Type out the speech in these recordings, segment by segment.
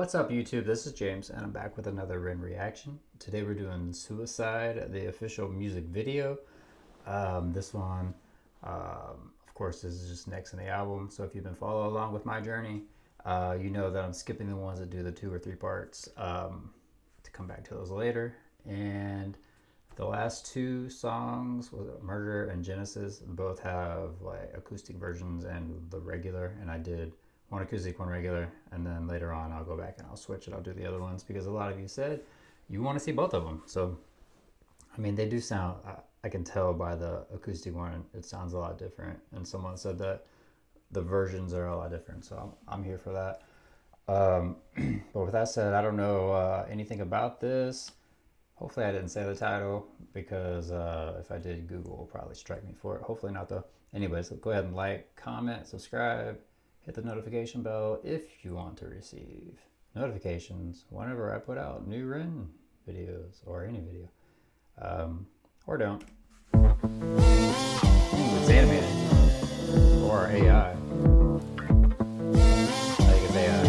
What's up, YouTube? This is James, and I'm back with another Rin reaction. Today we're doing Suicide, the official music video. This one, of course, this is just next in the album. So if you've been following along with my journey, you know that I'm skipping the ones that do the 2 or 3 parts to come back to those later. And the last 2 songs, was Murder and Genesis, both have like acoustic versions and the regular, and I did one acoustic, one regular, and then later on I'll go back and I'll switch it. I'll do the other ones because a lot of you said you want to see both of them. So, I mean, they do sound, I can tell by the acoustic one, it sounds a lot different. And someone said that the versions are a lot different. So I'm here for that. But with that said, I don't know anything about this. Hopefully I didn't say the title because if I did, Google will probably strike me for it. Hopefully not though. Anyways, so go ahead and like, comment, subscribe. Hit the notification bell if you want to receive notifications whenever I put out new Rin videos or any video. Or don't. It's animated. Or AI. I think it's AI.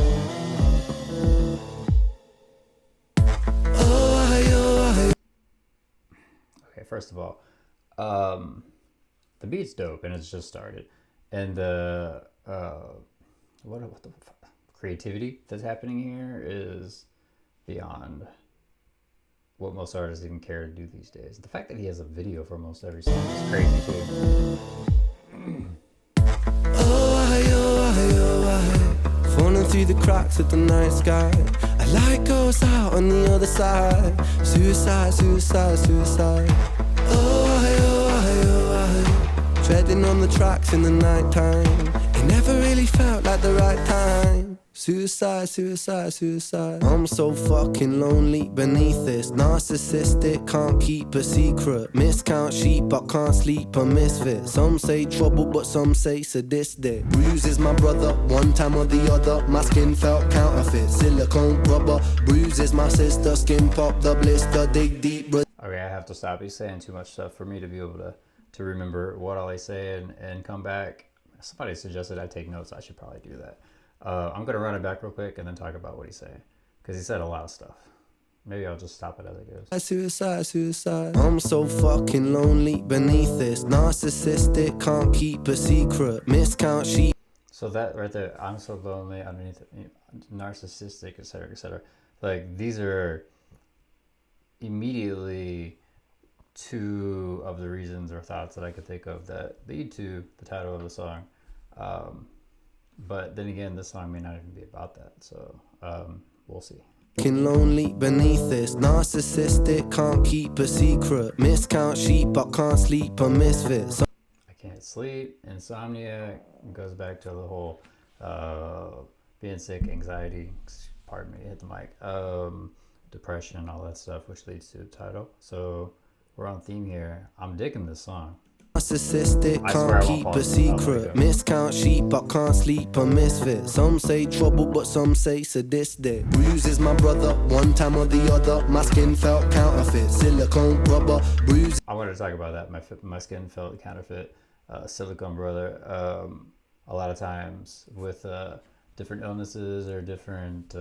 Okay, first of all, the beat's dope and it's just started. And the what the creativity that's happening here is beyond what most artists even care to do these days. The fact that he has a video for almost every song is crazy too. Falling through the cracks of the night sky, a light goes out on the other side. Suicide, suicide, suicide. Treading on the tracks in the night time. It never really felt like the right time. Suicide, suicide, suicide. I'm so fucking lonely beneath this. Narcissistic, can't keep a secret. Miscount sheep, but can't sleep, a misfit. Some say trouble, but some say sadistic. Bruises my brother, one time or the other. My skin felt counterfeit. Silicone rubber. Bruises my sister, skin pop the blister. Dig deep. Okay, I have to stop. He's saying too much stuff for me to be able to remember what all he's saying and come back. Somebody suggested I take notes. I should probably do that. I'm going to run it back real quick and then talk about what he's saying. Because he said a lot of stuff. Maybe I'll just stop it as it goes. Suicide, suicide. I'm so fucking lonely beneath this. Narcissistic, can't keep a secret. Miscount sheep. So that right there, I'm so lonely underneath it, narcissistic, etc., etc. Like, these are immediately 2 of the reasons or thoughts that I could think of that lead to the title of the song. But then again, this song may not even be about that. So we'll see. Lonely beneath this. Narcissistic, can't keep a secret. Miscount sheep, but can't sleep, a misfit. I can't sleep. Insomnia goes back to the whole being sick, anxiety. Pardon me, hit the mic. Depression, all that stuff, which leads to the title. So we're on theme here. I'm digging this song. Narcissistic, can't keep a secret. Miscount sheep, but can't sleep, a misfit. Some say trouble, but some say sadistic. Bruises my brother, one time or the other. My skin felt counterfeit. Silicone rubber. Bruises. I wanted to talk about that. My skin felt counterfeit. Silicone brother. A lot of times with different illnesses or different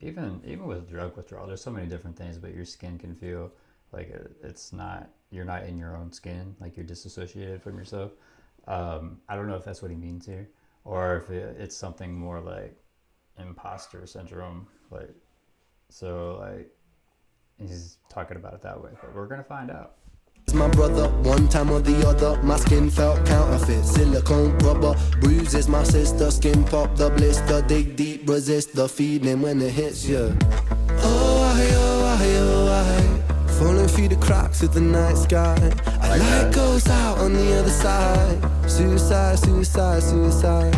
even with drug withdrawal, there's so many different things, but your skin can feel like it's not, you're not in your own skin, like you're disassociated from yourself. I don't know if that's what he means here, or if it's something more like imposter syndrome, like, so like he's talking about it that way, but we're gonna find out. My brother, one time or the other. My skin felt counterfeit. Silicone rubber. Bruises my sister, skin pop the blister. Dig deep, resist the feeling when it hits you. Falling through the cracks of the night sky. A light goes out on the other side. Suicide, suicide, suicide.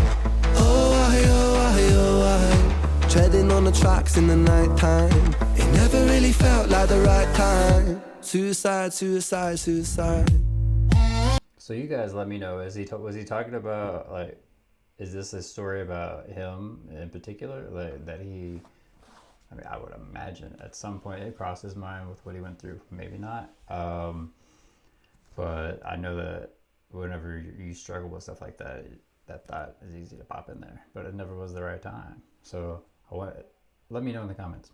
Treading on the tracks in the night time. It never really felt like the right time. Suicide, suicide, suicide. So you guys let me know, was he talking about, like, is this a story about him in particular, like, that he, I mean, I would imagine at some point it crossed his mind with what he went through, maybe not, but I know that whenever you struggle with stuff like that, that thought is easy to pop in there, but it never was the right time. So let me know in the comments.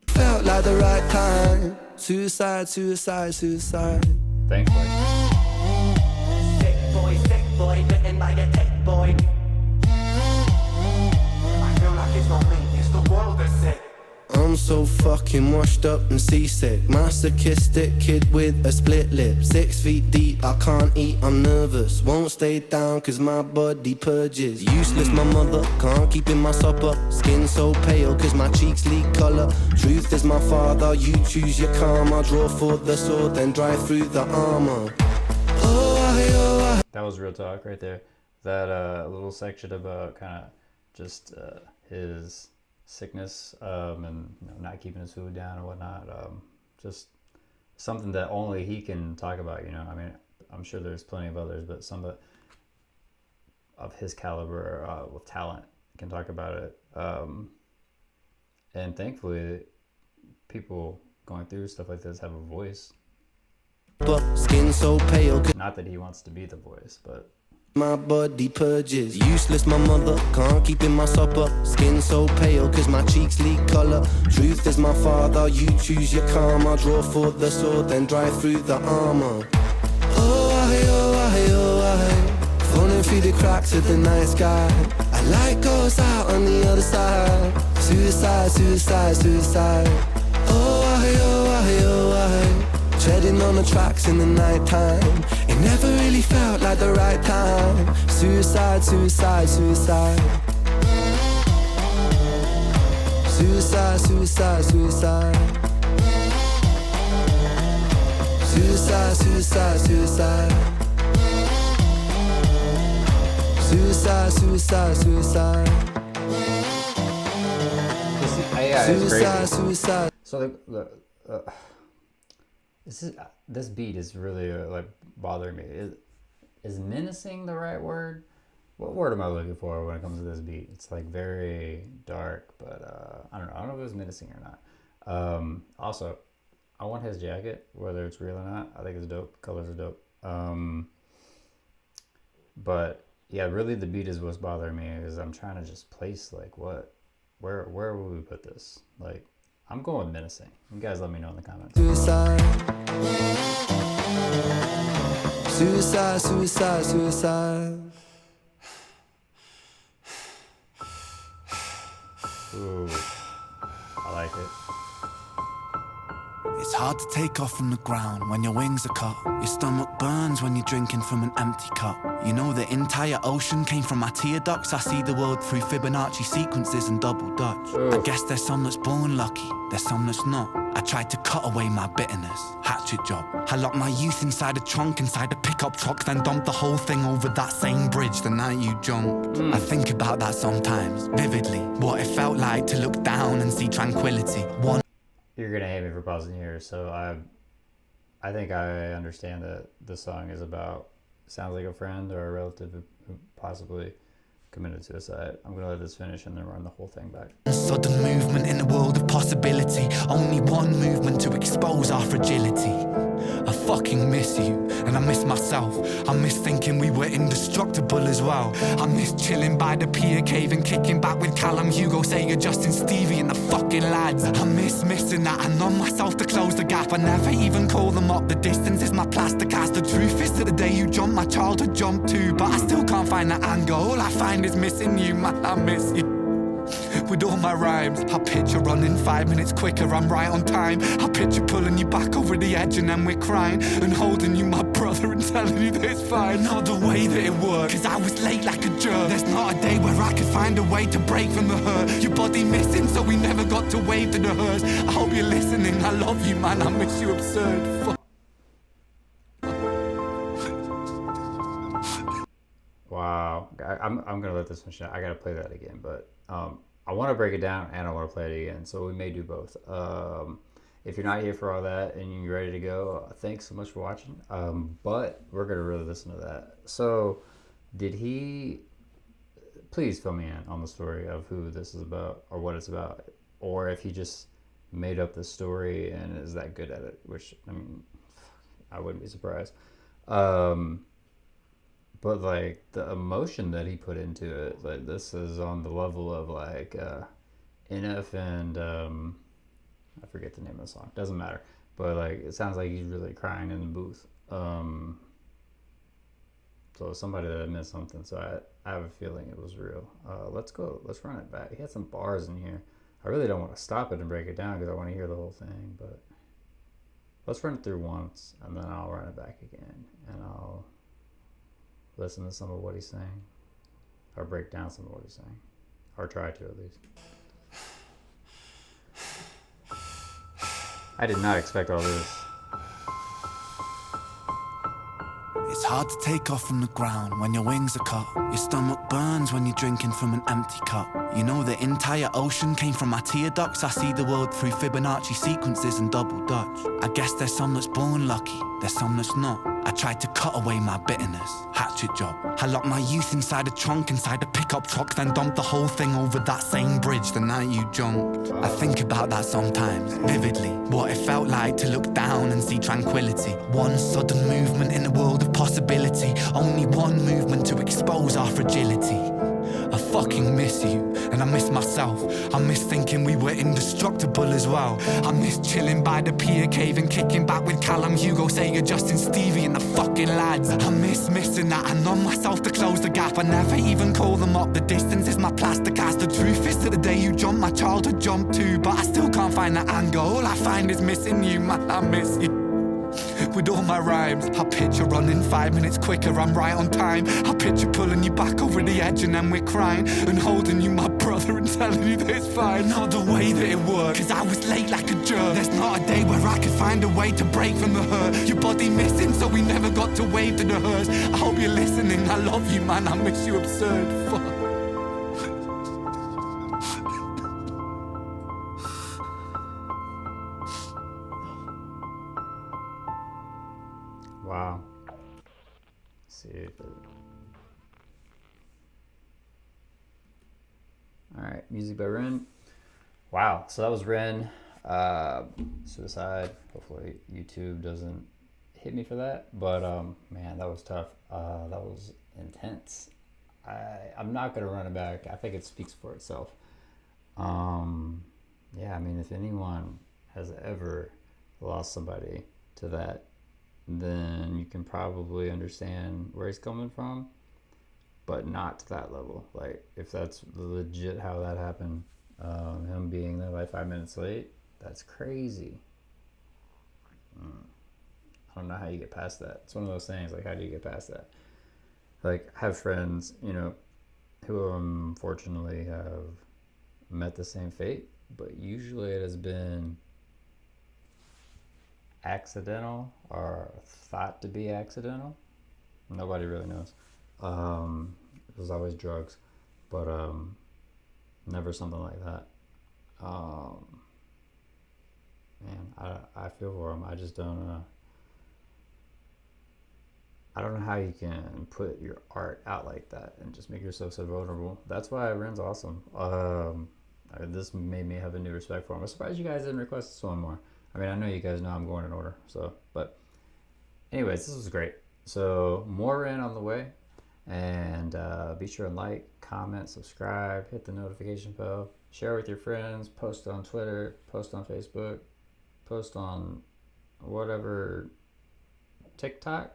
Felt like the right time. Suicide, suicide, suicide. Thankfully. Sick boy, bitten by a tech boy. I feel like it's not me, it's the world that's sick. I'm so fucking washed up and seasick. Masochistic kid with a split lip. 6 feet deep, I can't eat, I'm nervous. Won't stay down cause my body purges. Useless my mother, can't keep in my supper. Skin so pale cause my cheeks leak colour. Truth is my father, you choose your karma. Draw for the sword, then drive through the armour. That was real talk right there. That little section about kind of just his sickness and not keeping his food down and whatnot. Just something that only he can talk about. I mean, I'm sure there's plenty of others, but some of his caliber with talent can talk about it. And thankfully, people going through stuff like this have a voice. But skin so pale. Not that he wants to be the voice, but my body purges. Useless my mother, can't keep in my supper. Skin so pale cause my cheeks leak colour. Truth is my father, you choose your karma. Draw for the sword, then drive through the armour. Falling through the cracks of the night sky. A light goes out on the other side. Suicide, suicide, suicide. Treading on the tracks in the night time. It never really felt like the right time. Suicide, suicide, suicide. Suicide, suicide, suicide. Suicide, suicide, suicide. Suicide, suicide, suicide. Suicide, suicide. So this beat is really like bothering me. Is menacing the right word? What word am I looking for when it comes to this beat? It's like very dark, but I don't know. I don't know if it was menacing or not. Also, I want his jacket, whether it's real or not. I think it's dope. Colors are dope. But yeah, really the beat is what's bothering me, is I'm trying to just place like where would we put this? Like, I'm going menacing. You guys let me know in the comments. Suicide. Suicide, suicide, suicide. Ooh, I like it. It's hard to take off from the ground when your wings are cut. Your stomach burns when you're drinking from an empty cup. You know the entire ocean came from my tear ducts. I see the world through Fibonacci sequences and double Dutch. I guess there's some that's born lucky, there's some that's not. I tried to cut away my bitterness, hatchet job. I locked my youth inside a trunk, inside a pickup truck, then dumped the whole thing over that same bridge the night you jumped. I think about that sometimes, vividly. What it felt like to look down and see tranquility. You're gonna hate me for pausing here, so I think I understand that this song is about, sounds like a friend or a relative who possibly committed suicide. I'm gonna let this finish and then run the whole thing back. Sudden movement in a world of possibility. Only one movement to expose our fragility. I fucking miss you, and I miss myself. I miss thinking we were indestructible as well. I miss chilling by the pier cave and kicking back with Callum, Hugo, Sega, Justin, Stevie and the fucking lads. I miss missing that. I numb myself to close the gap. I never even call them up. The distance is my plaster cast. The truth is that the day you jumped, my childhood jumped too. But I still can't find that anger. All I find is missing you, man. I miss you. With all my rhymes, I picture running 5 minutes quicker, I'm right on time. I picture pulling you back over the edge and then we're crying, and holding you, my brother, and telling you that it's fine. Not the way that it worked, cause I was late like a jerk. There's not a day where I could find a way to break from the hurt. Your body missing, so we never got to wave to the hearse. I hope you're listening, I love you, man, I miss you absurd. Fuck. Wow, I'm gonna let this finish. I gotta play that again, but I want to break it down and I want to play it again, so we may do both. If you're not here for all that and you're ready to go, thanks so much for watching. But we're gonna really listen to that. So, did he? Please fill me in on the story of who this is about or what it's about, or if he just made up the story and is that good at it. Which, I mean, I wouldn't be surprised. But like the emotion that he put into it, like this is on the level of like NF and I forget the name of the song. Doesn't matter. But like it sounds like he's really crying in the booth. So somebody that missed something. So I have a feeling it was real. Let's run it back. He had some bars in here. I really don't want to stop it and break it down because I want to hear the whole thing. But let's run it through once and then I'll run it back again and I'll listen to some of what he's saying, or break down some of what he's saying, or try to at least. I did not expect all this. It's hard to take off from the ground when your wings are cut. Your stomach burns when you're drinking from an empty cup. You know the entire ocean came from my tear ducts. I see the world through Fibonacci sequences and double Dutch. I guess there's some that's born lucky, there's some that's not. I tried to cut away my bitterness, hatchet job. I locked my youth inside a trunk, inside a pickup truck, then dumped the whole thing over that same bridge the night you jumped. I think about that sometimes, vividly, what it felt like to look down and see tranquility. One sudden movement in a world of possibility, only one movement to expose our fragility. I fucking miss you, and I miss myself. I miss thinking we were indestructible as well. I miss chilling by the pier cave and kicking back with Callum, Hugo, Sega, Justin, Stevie and the fucking lads. I miss missing that. I numb myself to close the gap. I never even call them up. The distance is my plaster cast. The truth is that the day you jumped, my childhood jumped too. But I still can't find that anger. All I find is missing you, man, I miss you. With all my rhymes, I picture running 5 minutes quicker, I'm right on time. I picture pulling you back over the edge and then we're crying, and holding you, my brother, and telling you that it's fine. Not the way that it worked, cause I was late like a jerk. There's not a day where I could find a way to break from the hurt. Your body missing, so we never got to wave to the hearse. I hope you're listening, I love you, man, I miss you absurd, fuck. Wow. Let's see if it... Alright, music by Ren. Wow, so that was Ren. Suicide. Hopefully YouTube doesn't hit me for that. But man, that was tough. That was intense. I'm not gonna run it back. I think it speaks for itself. Yeah, I mean, if anyone has ever lost somebody to that, then you can probably understand where he's coming from, but not to that level. Like, if that's legit how that happened, him being there like 5 minutes late, that's crazy. I don't know how you get past that. It's one of those things, like, how do you get past that? Like, I have friends, you know, who unfortunately have met the same fate, but usually it has been accidental or thought to be accidental. Nobody really knows. It was always drugs, but never something like that. Man, I feel for him. I just don't I don't know how you can put your art out like that and just make yourself so vulnerable. That's why Ren's awesome. This made me have a new respect for him. I'm surprised you guys didn't request this one more. I mean, I know you guys know I'm going in order, so, but anyways, this was great. So more Ren on the way, and be sure and like, comment, subscribe, hit the notification bell, share with your friends, post on Twitter, post on Facebook, post on whatever, TikTok.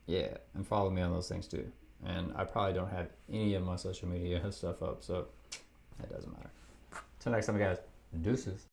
Yeah, and follow me on those things too. And I probably don't have any of my social media stuff up, so it doesn't matter. Till next time, guys. Deuces.